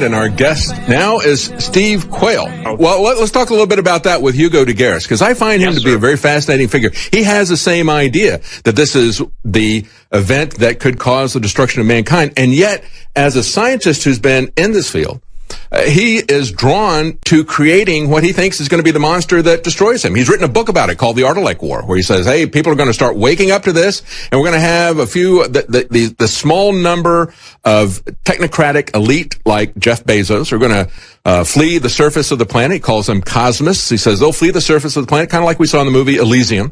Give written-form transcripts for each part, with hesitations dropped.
And our guest now is Steve Quayle. Well, let's talk a little bit about that with Hugo de Garis, because I find him to be a very fascinating figure. He has the same idea that this is the event that could cause the destruction of mankind. And yet, as a scientist who's been in this field, he is drawn to creating what he thinks is going to be the monster that destroys him. He's written a book about it called The Artilect War, where he says, hey, people are going to start waking up to this, and we're going to have a few, the small number of technocratic elite like Jeff Bezos are going to flee the surface of the planet. He calls them cosmists. He says they'll flee the surface of the planet, kind of like we saw in the movie Elysium.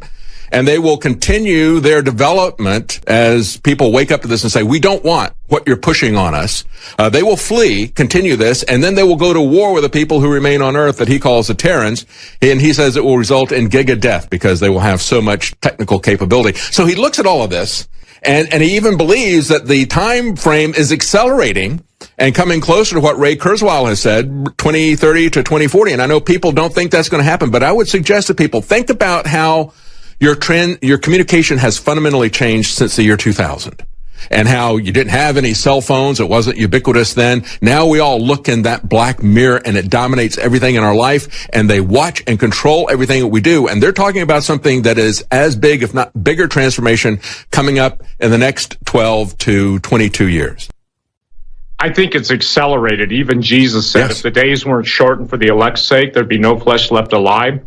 And they will continue their development as people wake up to this and say, we don't want what you're pushing on us. They will flee, continue this, and then they will go to war with the people who remain on Earth that he calls the Terrans. And he says it will result in giga death because they will have so much technical capability. So he looks at all of this, and he even believes that the time frame is accelerating and coming closer to what Ray Kurzweil has said, 2030 to 2040. And I know people don't think that's going to happen, but I would suggest to people, think about how your communication has fundamentally changed since the year 2000, and how you didn't have any cell phones. It wasn't ubiquitous then. Now we all look in that black mirror and it dominates everything in our life, and they watch and control everything that we do. And they're talking about something that is as big, if not bigger, transformation coming up in the next 12 to 22 years. I think it's accelerated. Even Jesus said, if the days weren't shortened for the elect's sake, there'd be no flesh left alive.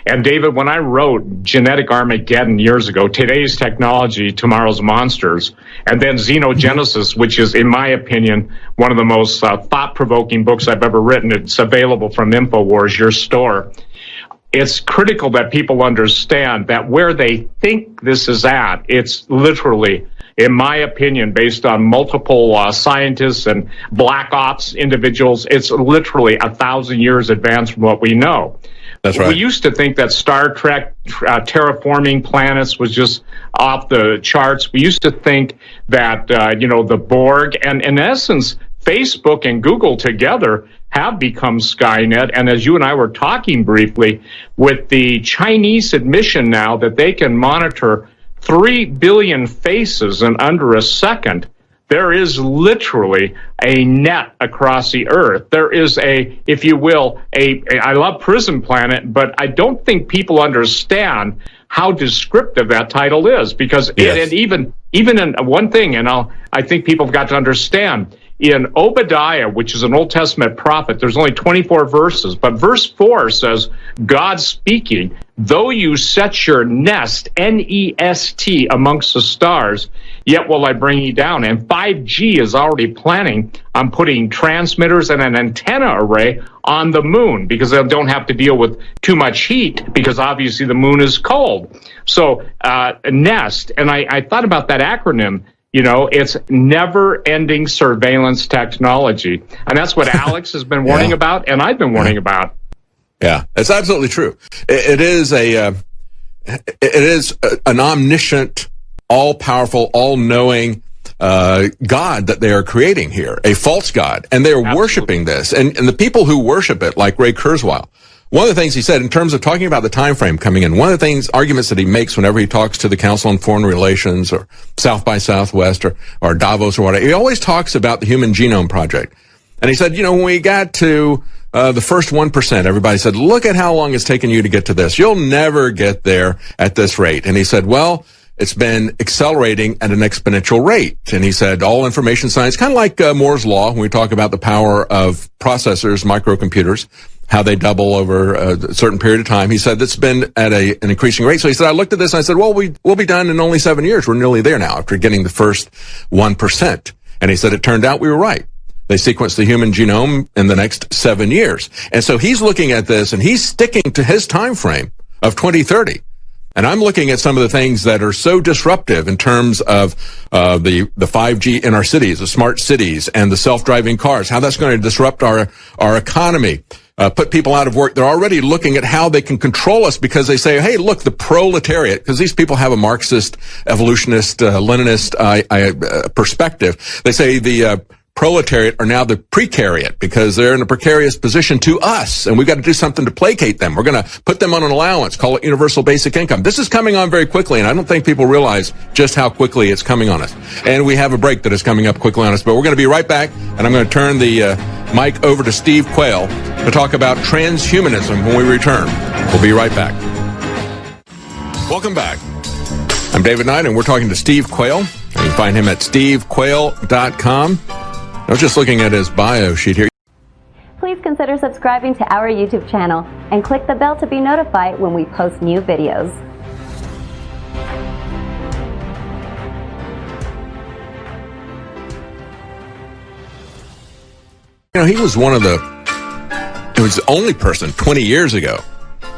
And David, when I wrote Genetic Armageddon years ago, Today's Technology, Tomorrow's Monsters, and then Xenogenesis, which is, in my opinion, one of the most thought-provoking books I've ever written. It's available from InfoWars, your store. It's critical that people understand that where they think this is at, it's literally, in my opinion, based on multiple scientists and black ops individuals, it's literally 1,000 years advanced from what we know. That's right. We used to think that Star Trek terraforming planets was just off the charts. We used to think that, the Borg, and in essence, Facebook and Google together have become Skynet. And as you and I were talking briefly, with the Chinese admission now that they can monitor 3 billion faces in under a second, there is literally a net across the earth. There is if you will, I love Prison Planet, but I don't think people understand how descriptive that title is, because even in one thing, and I think people have got to understand, in Obadiah, which is an Old Testament prophet, there's only 24 verses, but verse 4 says, God speaking, though you set your nest, N-E-S-T, amongst the stars, yet will I bring you down. And 5G is already planning on putting transmitters and an antenna array on the moon, because they don't have to deal with too much heat, because obviously the moon is cold. So, NEST, and I thought about that acronym. It's never-ending surveillance technology. And that's what Alex has been warning about, and I've been warning about. Yeah, it's absolutely true. It is an omniscient, all-powerful, all-knowing God that they are creating here, a false God. And they are worshiping this. And the people who worship it, like Ray Kurzweil, one of the things he said in terms of talking about the time frame coming in, one of the arguments that he makes whenever he talks to the Council on Foreign Relations or South by Southwest or Davos or whatever, he always talks about the Human Genome Project. And he said, when we got to the first 1%, everybody said, look at how long it's taken you to get to this. You'll never get there at this rate. And he said, well, it's been accelerating at an exponential rate. And he said all information science, kind of like Moore's Law, when we talk about the power of processors, microcomputers, how they double over a certain period of time. He said that's been at an increasing rate. So he said, I looked at this and I said, well, we'll be done in only 7 years. We're nearly there now after getting the first 1%. And he said it turned out we were right. They sequenced the human genome in the next 7 years. And so he's looking at this and he's sticking to his time frame of 2030. And I'm looking at some of the things that are so disruptive in terms of the 5G in our cities, the smart cities, and the self-driving cars, how that's going to disrupt our economy, put people out of work. They're already looking at how they can control us because they say, hey, look, the proletariat, because these people have a Marxist, evolutionist, Leninist perspective. They say the proletariat are now the precariat because they're in a precarious position to us, and we've got to do something to placate them. We're going to put them on an allowance, call it universal basic income. This is coming on very quickly, and I don't think people realize just how quickly it's coming on us. And we have a break that is coming up quickly on us, but we're going to be right back, and I'm going to turn the mic over to Steve Quayle to talk about transhumanism when we return. We'll be right back. Welcome back. I'm David Knight, and we're talking to Steve Quayle. You can find him at stevequayle.com. I was just looking at his bio sheet here. Please consider subscribing to our YouTube channel and click the bell to be notified when we post new videos. You know, he was he was the only person 20 years ago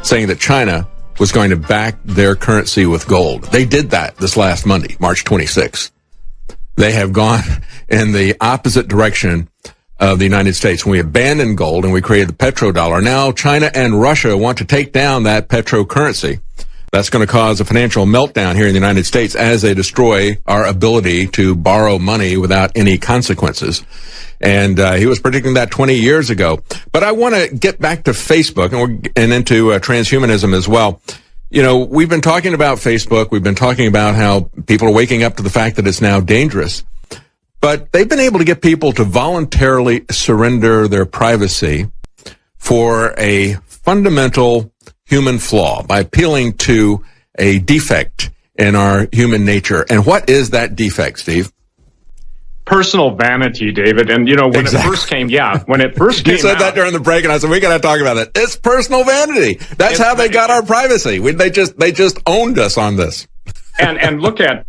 saying that China was going to back their currency with gold. They did that this last Monday, March 26th. They have gone in the opposite direction of the United States. When we abandoned gold and we created the petrodollar, now China and Russia want to take down that petrocurrency. That's going to cause a financial meltdown here in the United States as they destroy our ability to borrow money without any consequences. And he was predicting that 20 years ago. But I want to get back to Facebook and into transhumanism as well. You know, we've been talking about Facebook. We've been talking about how people are waking up to the fact that it's now dangerous. But they've been able to get people to voluntarily surrender their privacy for a fundamental human flaw by appealing to a defect in our human nature. And what is that defect, Steve? Personal vanity, David. And, you know, when it first came, when it first came You said that during the break, and I said, we got to talk about that. It's personal vanity. That's how they got our privacy. They just owned us on this. And look at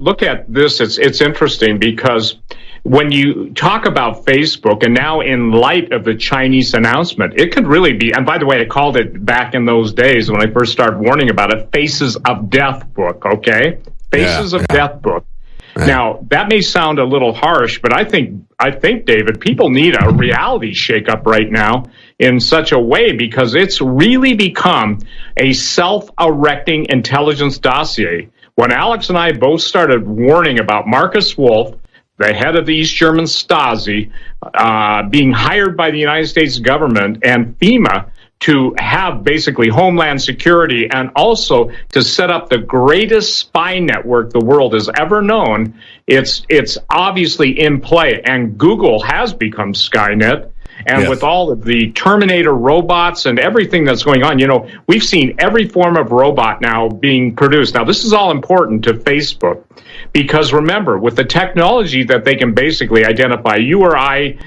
this. It's interesting because when you talk about Facebook, and now in light of the Chinese announcement, it could really be, and by the way, I called it back in those days when I first started warning about it, Faces of Death book, okay? Faces of Death book. Right. Now, that may sound a little harsh, but I think, David, people need a reality shakeup right now in such a way because it's really become a self-erecting intelligence dossier. When Alex and I both started warning about Marcus Wolf, the head of the East German Stasi, being hired by the United States government and FEMA to have basically Homeland Security and also to set up the greatest spy network the world has ever known, it's obviously in play. And Google has become Skynet. And with all of the Terminator robots and everything that's going on, you know, we've seen every form of robot now being produced. Now, this is all important to Facebook because remember, with the technology that they can basically identify you or I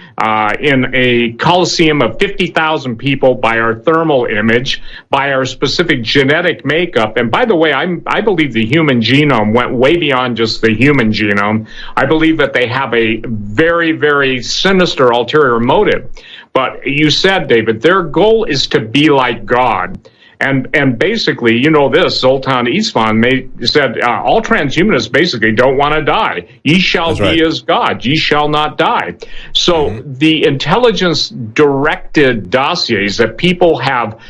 in a coliseum of 50,000 people by our thermal image, by our specific genetic makeup. And by the way, I believe the human genome went way beyond just the human genome. I believe that they have a very, very sinister ulterior motive. But you said, David, their goal is to be like God. And basically, you know this, Zoltan Isvan said, all transhumanists basically don't want to die. Ye shall be as God. Ye shall not die. So the intelligence-directed dossiers that people have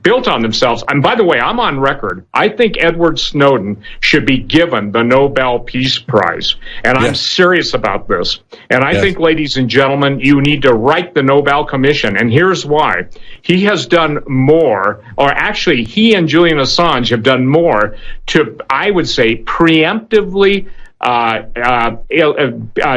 built on themselves, and by the way, I'm on record. I think Edward Snowden should be given the Nobel Peace Prize. And I'm serious about this. And I think, ladies and gentlemen, you need to write the Nobel Commission. And here's why. He has done more, or actually he and Julian Assange have done more to, I would say, preemptively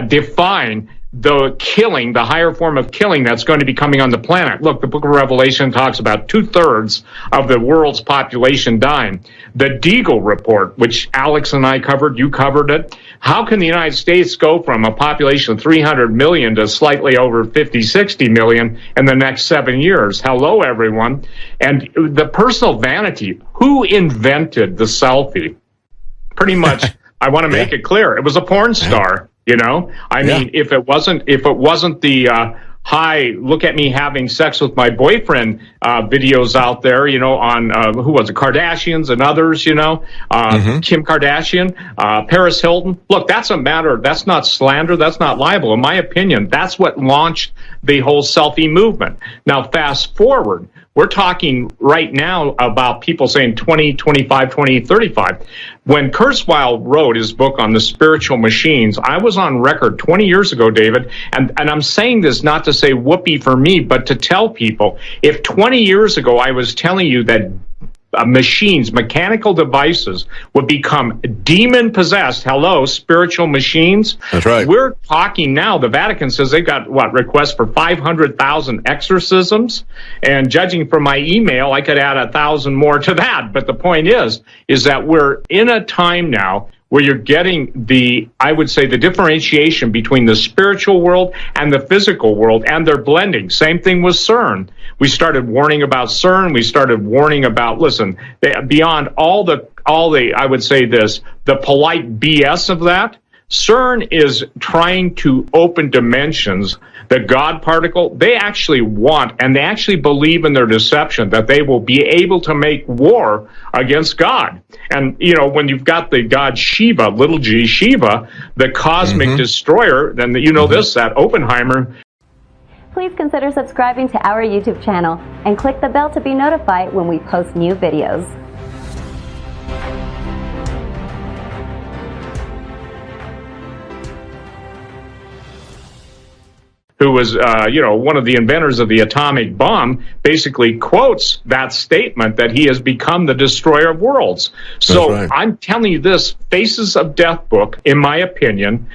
define the killing, the higher form of killing that's going to be coming on the planet. Look, the book of Revelation talks about 2/3 of the world's population dying. The Deagle report, which Alex and I covered, you covered it. How can the United States go from a population of 300 million to slightly over 50, 60 million in the next 7 years? Hello, everyone. And the personal vanity, who invented the selfie? Pretty much, I want to make it clear, it was a porn star. You know, I mean, if it wasn't the hi, look at me having sex with my boyfriend videos out there, you know, on who was it, Kardashians and others, you know, Kim Kardashian, Paris Hilton. Look, that's not slander, that's not libel. In my opinion, that's what launched the whole selfie movement. Now, fast forward, We're talking right now about people saying 2025, 2035. When Kurzweil wrote his book on the spiritual machines, I was on record 20 years ago, David, and I'm saying this not to say whoopee for me, but to tell people, if 20 years ago I was telling you that machines, mechanical devices would become demon-possessed, spiritual machines. That's right. We're talking now, the Vatican says they've got, requests for 500,000 exorcisms, and judging from my email, I could add 1,000 more to that. But the point is that we're in a time now where you're getting the differentiation between the spiritual world and the physical world, and they're blending. Same thing with CERN. We started warning about CERN. We started warning about, beyond all the polite BS of that, CERN is trying to open dimensions. The God particle, they actually want, and they actually believe in their deception, that they will be able to make war against God. And, when you've got the god Shiva, little g, Shiva, the cosmic destroyer, then that Oppenheimer. Please consider subscribing to our YouTube channel and click the bell to be notified when we post new videos. Who was, one of the inventors of the atomic bomb, basically quotes that statement that he has become the destroyer of worlds. So right. I'm telling you this, Faces of Death book, in my opinion,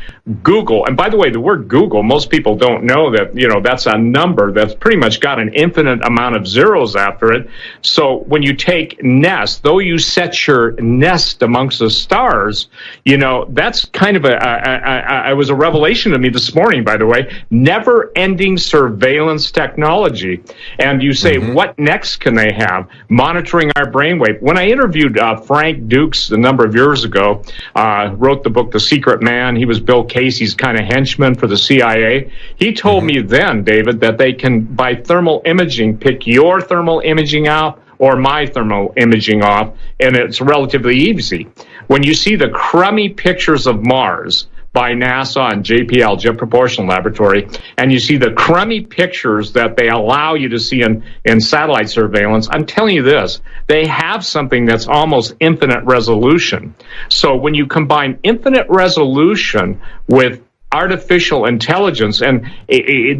Google, and by the way, the word Google, most people don't know that, that's a number that's pretty much got an infinite amount of zeros after it. So when you take nest, though you set your nest amongst the stars, that's kind of it was a revelation to me this morning, by the way, never-ending surveillance technology. And you say, what next can they have? Monitoring our brainwave. When I interviewed Frank Dukes a number of years ago, wrote the book The Secret Man. He was Bill Casey's kind of henchman for the CIA. He told me then, David, that they can, by thermal imaging, pick your thermal imaging out or my thermal imaging off, and it's relatively easy. When you see the crummy pictures of Mars by NASA and JPL, Jet Propulsion Laboratory, and you see the crummy pictures that they allow you to see in satellite surveillance, I'm telling you this, they have something that's almost infinite resolution. So when you combine infinite resolution with artificial intelligence, and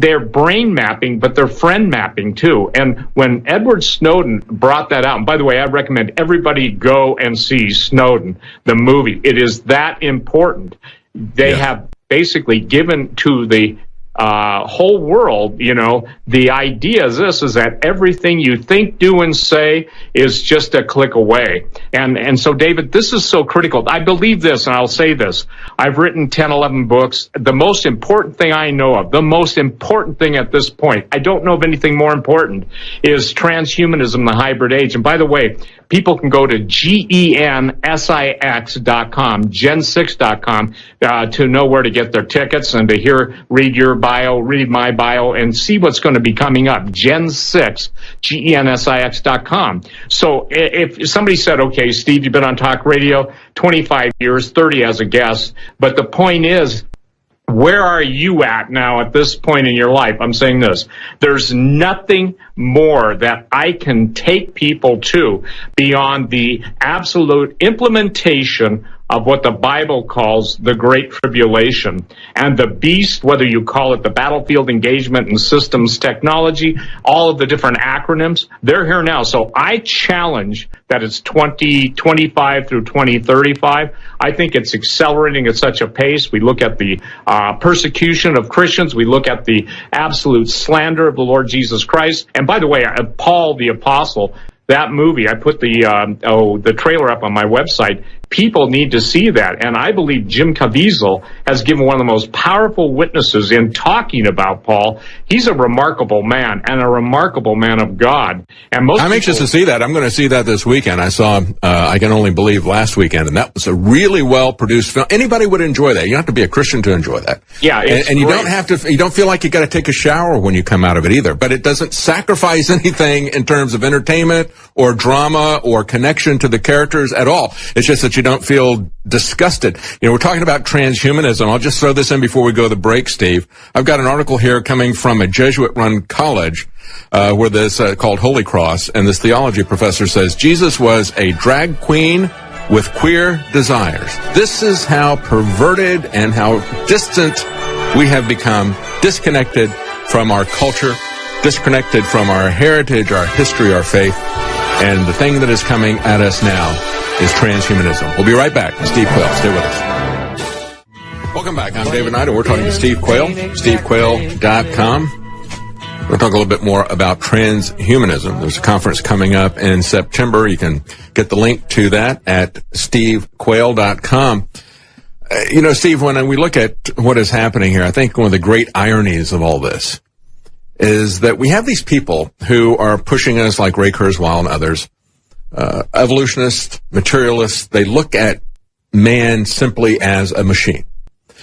they're brain mapping, but they're friend mapping too. And when Edward Snowden brought that out, and by the way, I recommend everybody go and see Snowden, the movie. It is that important. They have basically given to the whole world, the idea is that everything you think, do, and say is just a click away. And so, David, this is so critical. I believe this, and I'll say this. I've written 10, 11 books. The most important thing I know of, the most important thing at this point, I don't know of anything more important, is transhumanism, the hybrid age. And by the way, people can go to GENSIX.com, gen6.com, to know where to get their tickets and to read your bio, read my bio, and see what's going to be coming up. Gen6, GENSIX.com. So if somebody said, okay, Steve, you've been on talk radio 25 years, 30 as a guest, but the point is, where are you at now at this point in your life? I'm saying this. There's nothing more that I can take people to beyond the absolute implementation of what the Bible calls the Great Tribulation. And the beast, whether you call it the battlefield engagement and systems technology, all of the different acronyms, they're here now. So I challenge that it's 2025 through 2035. I think it's accelerating at such a pace. We look at the persecution of Christians. We look at the absolute slander of the Lord Jesus Christ. And by the way, Paul the Apostle, that movie, I put the trailer up on my website. People need to see that. And I believe Jim Caviezel has given one of the most powerful witnesses in talking about Paul. He's a remarkable man and a remarkable man of God. And I'm anxious to see that. I'm going to see that this weekend. I saw, I Can Only Believe last weekend, and that was a really well-produced film. Anybody would enjoy that. You don't have to be a Christian to enjoy that. Yeah, and you don't have to, you don't feel like you got to take a shower when you come out of it either. But it doesn't sacrifice anything in terms of entertainment or drama or connection to the characters at all. It's just that you don't feel disgusted. You know, we're talking about transhumanism. I'll just throw this in before we go to the break, Steve. I've got an article here coming from a Jesuit-run college where this called Holy Cross, and this theology professor says Jesus was a drag queen with queer desires. This is how perverted and how distant we have become, disconnected from our culture, disconnected from our heritage, our history, our faith. And the thing that is coming at us now is transhumanism. We'll be right back. Steve Quayle, stay with us. Welcome back. I'm David Knight, and we're talking to Steve Quayle, stevequayle.com. We're going to talk a little bit more about transhumanism. There's a conference coming up in September. You can get the link to that at stevequayle.com. You know, Steve, when we look at what is happening here, I think one of the great ironies of all this is that we have these people who are pushing us like Ray Kurzweil and others, evolutionists, materialists. They look at man simply as a machine.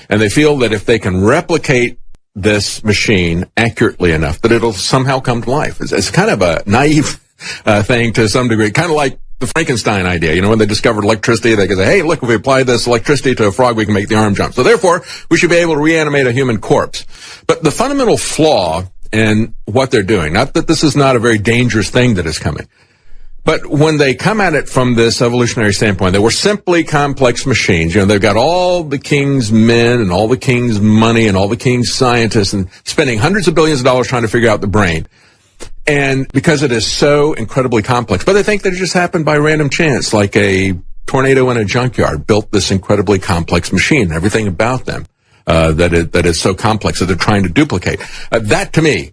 And they feel that if they can replicate this machine accurately enough, that it'll somehow come to life. It's kind of a naive thing to some degree, kind of like the Frankenstein idea. You know, when they discovered electricity, they could say, hey, look, if we apply this electricity to a frog, we can make the arm jump. So therefore, we should be able to reanimate a human corpse. But the fundamental flaw in what they're doing, not that this is not a very dangerous thing that is coming, but when they come at it from this evolutionary standpoint, they were simply complex machines. You know, they've got all the king's men and all the king's money and all the king's scientists and spending hundreds of billions of dollars trying to figure out the brain. And because it is so incredibly complex, but they think that it just happened by random chance, like a tornado in a junkyard built this incredibly complex machine, everything about them, that is so complex that they're trying to duplicate. That to me.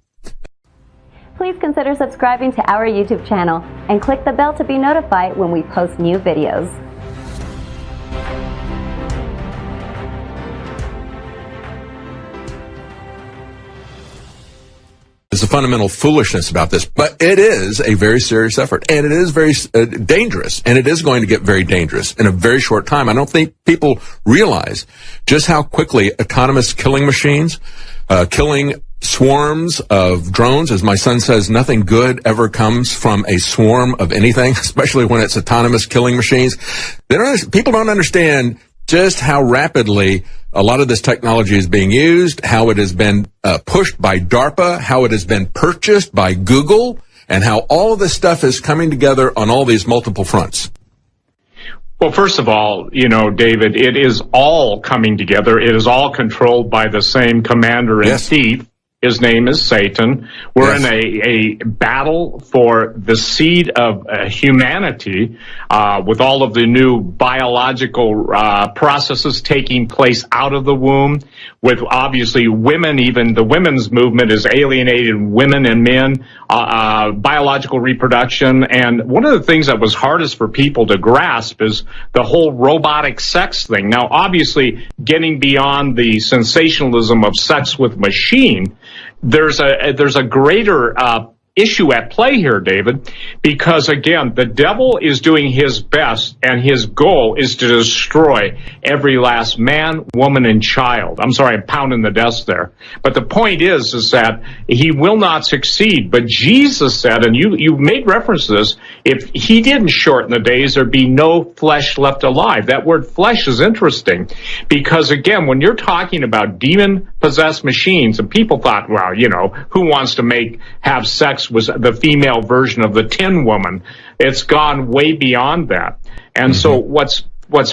Please consider subscribing to our YouTube channel and click the bell to be notified when we post new videos. There's a fundamental foolishness about this, but it is a very serious effort, and it is very dangerous, and it is going to get very dangerous in a very short time. I don't think people realize just how quickly autonomous killing machines, killing swarms of drones, as my son says, nothing good ever comes from a swarm of anything, especially when it's autonomous killing machines. People don't understand just how rapidly a lot of this technology is being used, how it has been pushed by DARPA, how it has been purchased by Google, and how all of this stuff is coming together on all these multiple fronts. Well, first of all, you know, David, it is all coming together. It is all controlled by the same commander-in-chief. Yes. His name is Satan. We're in a battle for the seed of humanity, with all of the new biological processes taking place out of the womb, with obviously women, even the women's movement is alienating women and men, biological reproduction. And one of the things that was hardest for people to grasp is the whole robotic sex thing. Now, obviously, getting beyond the sensationalism of sex with machine, there's a greater issue at play here, David, because again, the devil is doing his best, and his goal is to destroy every last man, woman, and child. I'm sorry, I'm pounding the desk there. But the point is that he will not succeed. But Jesus said, and you made reference to this, if he didn't shorten the days, there'd be no flesh left alive. That word flesh is interesting, because again, when you're talking about demon-possessed machines, and people thought, well, you know, who wants to have sex was the female version of the Tin Woman. It's gone way beyond that. And so what's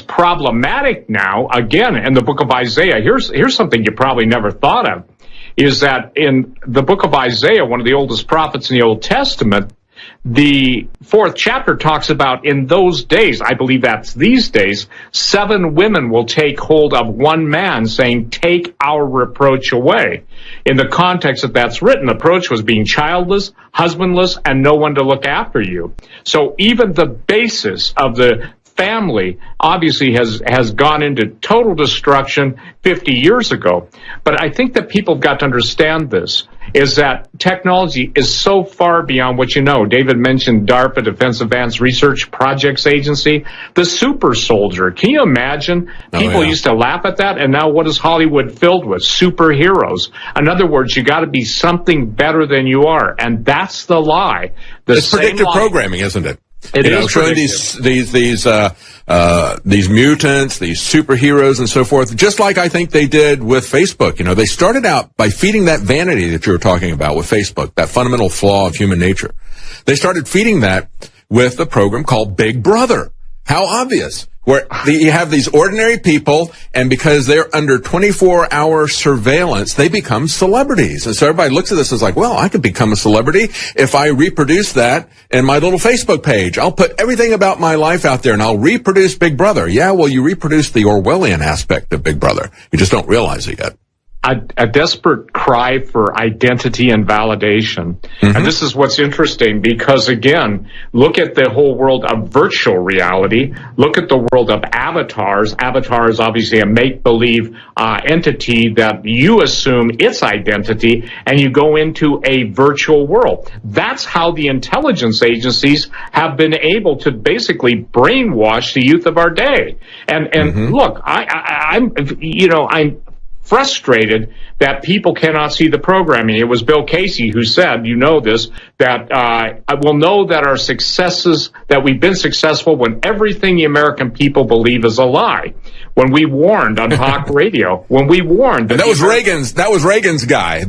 problematic now, again, in the book of Isaiah, here's something you probably never thought of, is that in the book of Isaiah, one of the oldest prophets in the Old Testament, the 4th chapter talks about in those days, I believe that's these days, 7 women will take hold of one man saying, take our reproach away. In the context that that's written, the reproach was being childless, husbandless, and no one to look after you. So even the basis of the family obviously has gone into total destruction 50 years ago. But I think that people have got to understand this, is that technology is so far beyond what you know. David mentioned DARPA, Defense Advanced Research Projects Agency, the super soldier. Can you imagine? People used to laugh at that, and now what is Hollywood filled with? Superheroes. In other words, you got to be something better than you are, and that's the lie. It's predictive programming, isn't it? It is showing these mutants, these superheroes, and so forth. Just like I think they did with Facebook. They started out by feeding that vanity that you were talking about with Facebook, that fundamental flaw of human nature. They started feeding that with a program called Big Brother. How obvious. Where you have these ordinary people, and because they're under 24-hour surveillance, they become celebrities. And so everybody looks at this as like, well, I could become a celebrity if I reproduce that in my little Facebook page. I'll put everything about my life out there, and I'll reproduce Big Brother. Yeah, well, you reproduce the Orwellian aspect of Big Brother. You just don't realize it yet. A desperate cry for identity and validation. Mm-hmm. And this is what's interesting because, again, look at the whole world of virtual reality. Look at the world of avatars. Avatar is obviously a make-believe entity that you assume its identity, and you go into a virtual world. That's how the intelligence agencies have been able to basically brainwash the youth of our day. And mm-hmm. Look, I'm frustrated that people cannot see the programming. It was Bill Casey who said, that I will know that our successes, that we've been successful when everything the American people believe is a lie. When we warned on talk radio, when we warned. That was Reagan's guy. You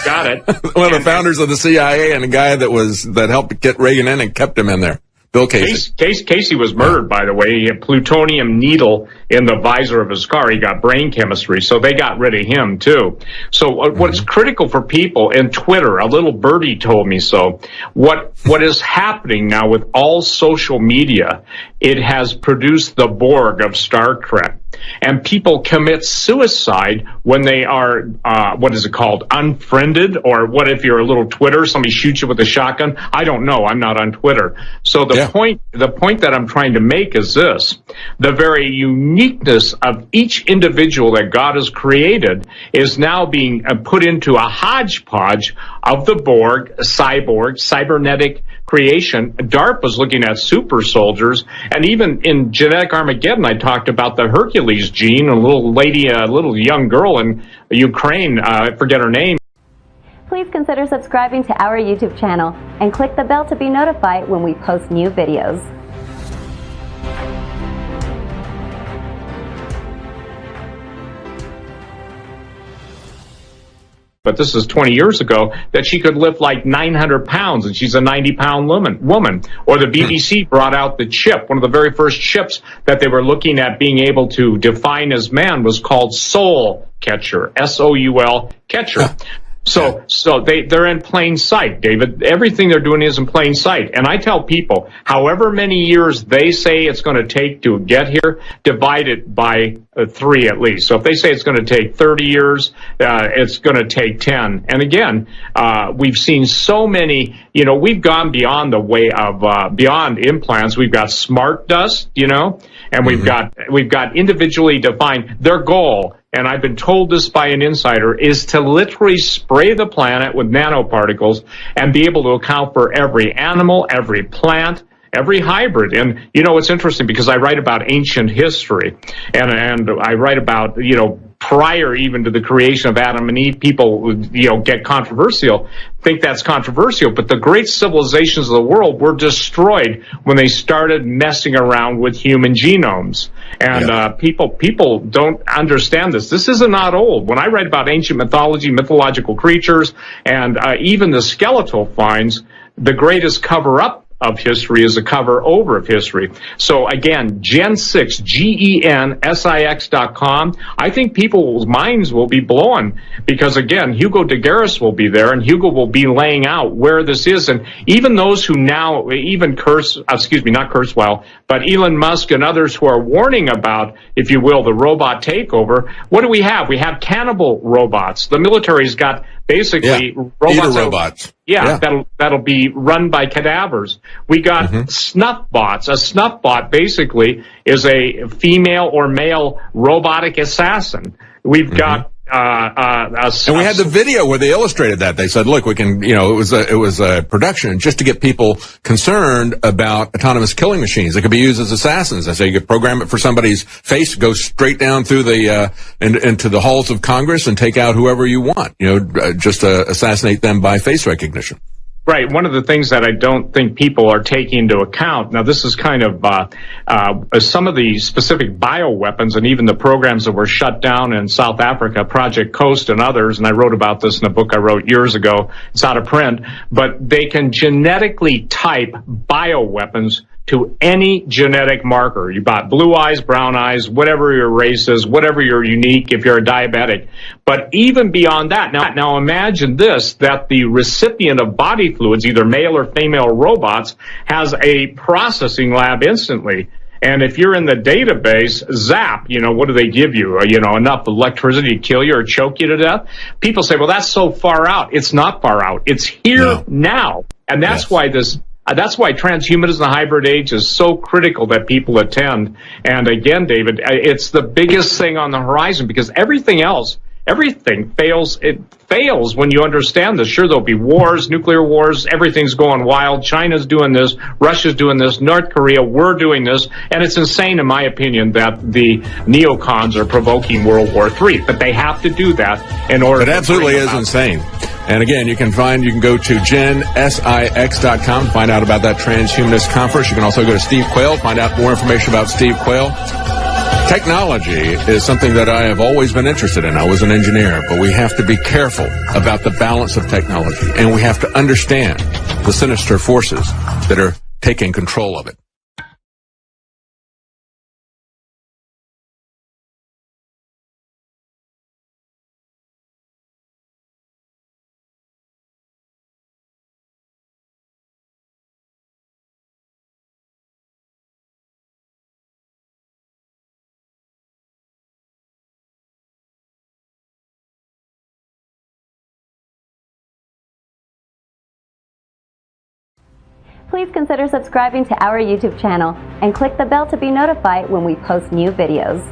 got it. One of the founders of the CIA and a guy that helped get Reagan in and kept him in there. Bill Casey. Casey was murdered, by the way. He had plutonium needle in the visor of his car. He got brain chemistry, so they got rid of him, too. So what's critical for people, and Twitter, a little birdie told me so, what is happening now with all social media, it has produced the Borg of Star Trek. And people commit suicide when they are, unfriended? Or what if you're a little Twitter, somebody shoots you with a shotgun? I don't know. I'm not on Twitter. So the point that I'm trying to make is this. The very uniqueness of each individual that God has created is now being put into a hodgepodge of the Borg, cyborg, cybernetic creation. DARPA's looking at super soldiers, and even in Genetic Armageddon, I talked about the Hercules gene, a little young girl in Ukraine, I forget her name. Please consider subscribing to our YouTube channel and click the bell to be notified when we post new videos. But this is 20 years ago, that she could lift like 900 pounds, and she's a 90-pound woman. Or the BBC brought out the chip. One of the very first chips that they were looking at being able to define as man was called Soul Catcher, S-O-U-L Catcher. So they're in plain sight, David. Everything they're doing is in plain sight. And I tell people, however many years they say it's going to take to get here, divide it by 3 at least. So if they say it's going to take 30 years, it's going to take 10. And again, we've seen so many, we've gone beyond the way of, beyond implants. We've got smart dust, and we've got individually defined. Their goal, and I've been told this by an insider, is to literally spray the planet with nanoparticles and be able to account for every animal, every plant, every hybrid. And, it's interesting because I write about ancient history and I write about, prior even to the creation of Adam and Eve, people, get controversial, think that's controversial. But the great civilizations of the world were destroyed when they started messing around with human genomes. And people don't understand this. This is not old. When I write about ancient mythology, mythological creatures, and even the skeletal finds, the greatest cover-up of history is a cover over of history. So again, Gen6, GENSIX.com. I think people's minds will be blown because again, Hugo de Garis will be there and Hugo will be laying out where this is. And even those who now even but Elon Musk and others who are warning about, if you will, the robot takeover. What do we have? We have cannibal robots. The military's got basically robots. That'll be run by cadavers. We got snuff bots. A snuff bot basically is a female or male robotic assassin. We've got and we had the video where they illustrated that. They said, look, we can, it was a production just to get people concerned about autonomous killing machines that could be used as assassins. They say you could program it for somebody's face, go straight down through the, into the halls of Congress and take out whoever you want, just assassinate them by face recognition. Right. One of the things that I don't think people are taking into account, now this is kind of some of the specific bioweapons and even the programs that were shut down in South Africa, Project Coast and others, and I wrote about this in a book I wrote years ago. It's out of print, but they can genetically type bioweapons to any genetic marker. You got blue eyes, brown eyes, whatever your race is, whatever you're unique, if you're a diabetic. But even beyond that, now imagine this, that the recipient of body fluids, either male or female robots, has a processing lab instantly. And if you're in the database, zap, what do they give you? Enough electricity to kill you or choke you to death? People say, well, that's so far out. It's not far out. It's here now. And that's why that's why transhumanism, the hybrid age, is so critical that people attend. And again, David, it's the biggest thing on the horizon because everything fails. It fails when you understand this. Sure, there'll be wars, nuclear wars, everything's going wild. China's doing this, Russia's doing this, North Korea, we're doing this. And it's insane, in my opinion, that the neocons are provoking World War III. But they have to do that in order to... It absolutely is insane. And again, you can go to gensix.com, find out about that transhumanist conference. You can also go to Steve Quayle, find out more information about Steve Quayle. Technology is something that I have always been interested in. I was an engineer, but we have to be careful about the balance of technology, and we have to understand the sinister forces that are taking control of it. Please consider subscribing to our YouTube channel and click the bell to be notified when we post new videos.